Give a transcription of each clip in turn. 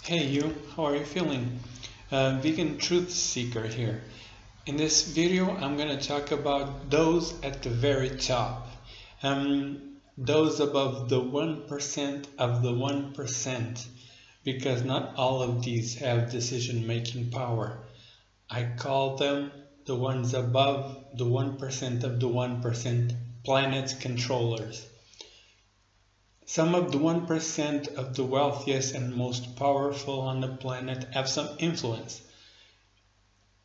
Hey you, how are you feeling? Vegan Truth Seeker here. In this video, I'm going to talk about those at the very top. Those above the 1% of the 1%, because not all of these have decision-making power. I call them the ones above the 1% of the 1%, planet controllers. Some of the 1% of the wealthiest and most powerful on the planet have some influence.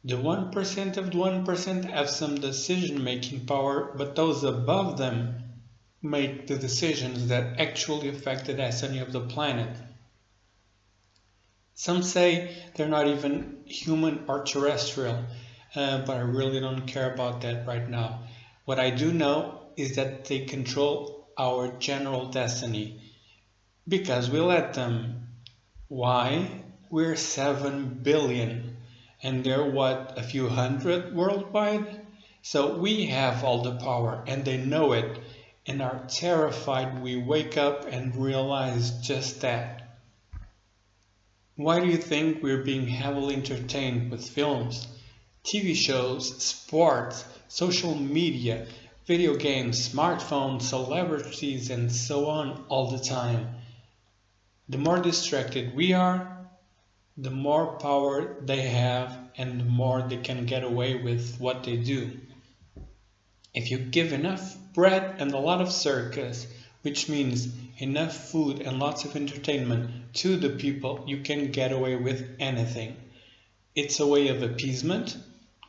The 1% of the 1% have some decision-making power, but those above them make the decisions that actually affect the destiny of the planet. Some say they're not even human or terrestrial, but I really don't care about that right now. What I do know is that they control our general destiny because we let them. Why? We're 7 billion and they're what, a few hundred worldwide? So we have all the power and they know it and are terrified we wake up and realize just that. Why do you think we're being heavily entertained with films, TV shows, sports, social media, video games, smartphones, celebrities, and so on all the time? The more distracted we are, the more power they have and the more they can get away with what they do. If you give enough bread and a lot of circus, which means enough food and lots of entertainment to the people, you can get away with anything. It's a way of appeasement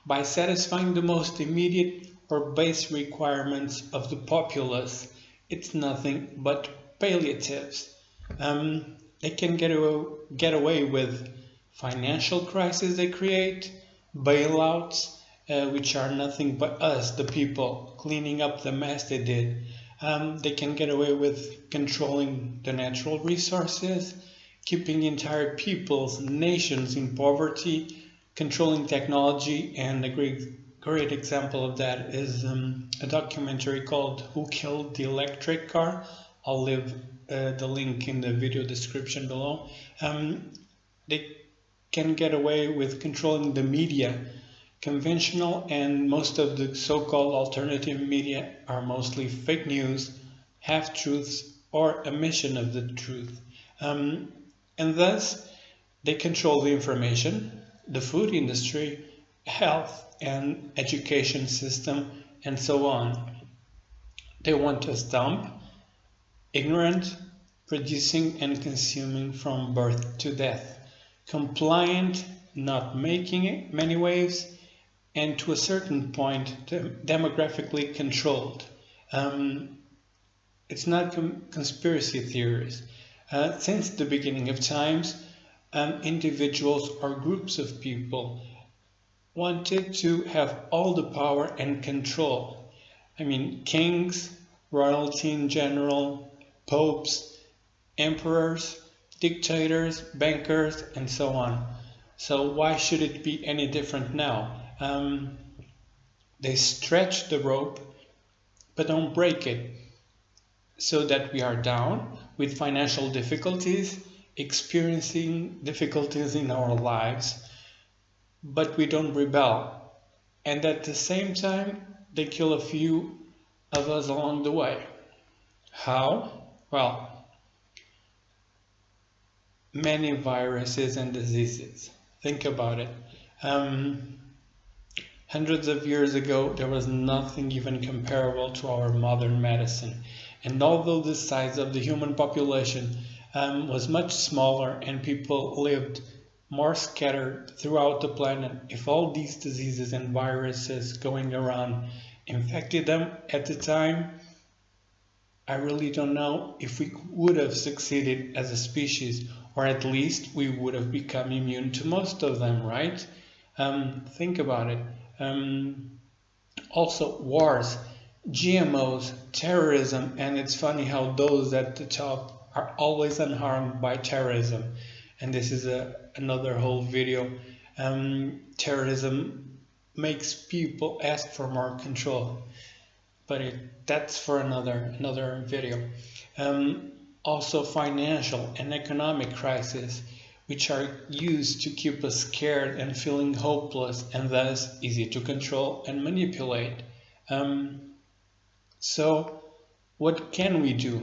by satisfying the most immediate or base requirements of the populace. It's nothing but palliatives. They can get away with financial crises they create, bailouts, which are nothing but us, the people, cleaning up the mess they did. They can get away with controlling the natural resources, keeping entire peoples, nations in poverty, controlling technology, and a great example of that is a documentary called Who Killed the Electric Car? I'll leave the link in the video description below. They can get away with controlling the media. Conventional and most of the so-called alternative media are mostly fake news, half-truths, or omission of the truth. And thus, they control the information, the food industry, health and education system, and so on. They want us dumb, ignorant, producing and consuming from birth to death, compliant, not making many waves, and to a certain point demographically controlled. It's not conspiracy theories. Since the beginning of times, individuals or groups of people wanted to have all the power and control. I mean, kings, royalty in general, popes, emperors, dictators, bankers, and so on. So why should it be any different now? They stretch the rope, but don't break it, so that we are down with financial difficulties, experiencing difficulties in our lives, but we don't rebel. And at the same time, they kill a few of us along the way. How? Well, many viruses and diseases. Think about it. Hundreds of years ago, there was nothing even comparable to our modern medicine. And although the size of the human population was much smaller and people lived more scattered throughout the planet, if all these diseases and viruses going around infected them at the time, I really don't know if we would have succeeded as a species, or at least we would have become immune to most of them, right? Think about it. Also, wars, GMOs, terrorism, and it's funny how those at the top are always unharmed by terrorism. And this is another whole video. Terrorism makes people ask for more control, but that's for another video. Also, financial and economic crisis. which are used to keep us scared and feeling hopeless and thus easy to control and manipulate. So what can we do?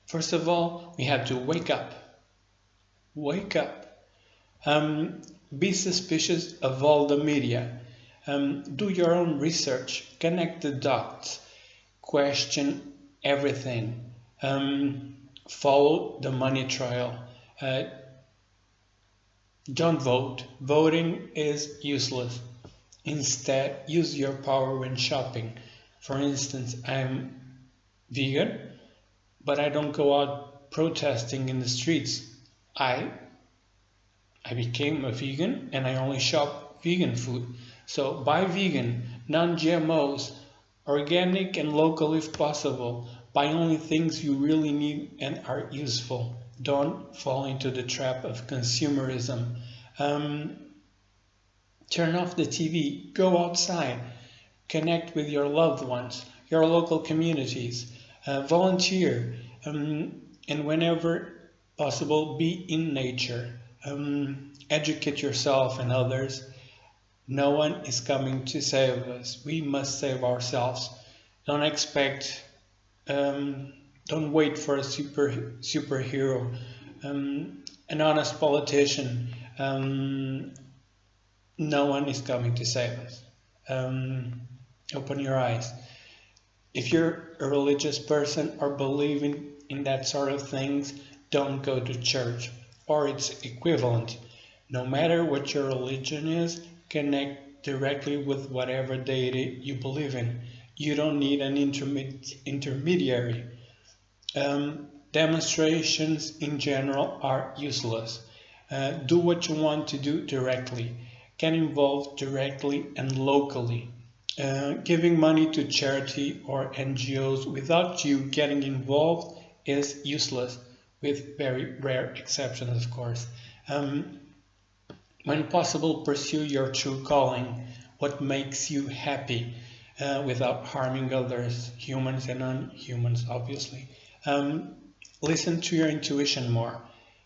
First of all, we have to wake up. Wake up. Be suspicious of all the media. Do your own research. Connect the dots. Question everything. Follow the money trail. Don't vote. Voting is useless. Instead, use your power when shopping. For instance, I'm vegan, but I don't go out protesting in the streets. I became a vegan and I only shop vegan food. So buy vegan, non-GMOs, organic and local if possible. Buy only things you really need and are useful. Don't fall into the trap of consumerism. Turn off the TV, go outside, connect with your loved ones, your local communities, volunteer, and whenever possible, be in nature. Educate yourself and others. No one is coming to save us. We must save ourselves. Don't expect, don't wait for a superhero, an honest politician. No one is coming to save us. Open your eyes. If you're a religious person or believing in that sort of things, don't go to church or its equivalent. No matter what your religion is, connect directly with whatever deity you believe in. You don't need an intermediary. Demonstrations in general are useless. Do what you want to do directly. Can involve directly and locally. Giving money to charity or NGOs without you getting involved is useless, with very rare exceptions, of course. When possible, pursue your true calling, what makes you happy, without harming others, humans and non-humans, obviously. Listen to your intuition more.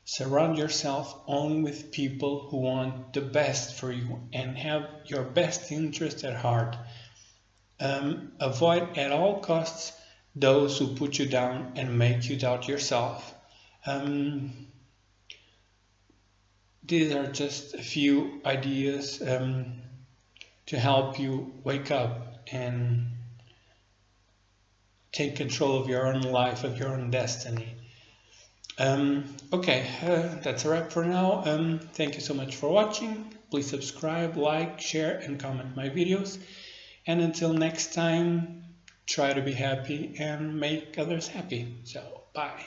Surround yourself only with people who want the best for you and have your best interest at heart. Avoid at all costs those who put you down and make you doubt yourself. These are just a few ideas to help you wake up and take control of your own life, of your own destiny. Okay, that's a wrap for now. Thank you so much for watching. Please subscribe, like, share, and comment my videos. And until next time, try to be happy and make others happy. So, bye.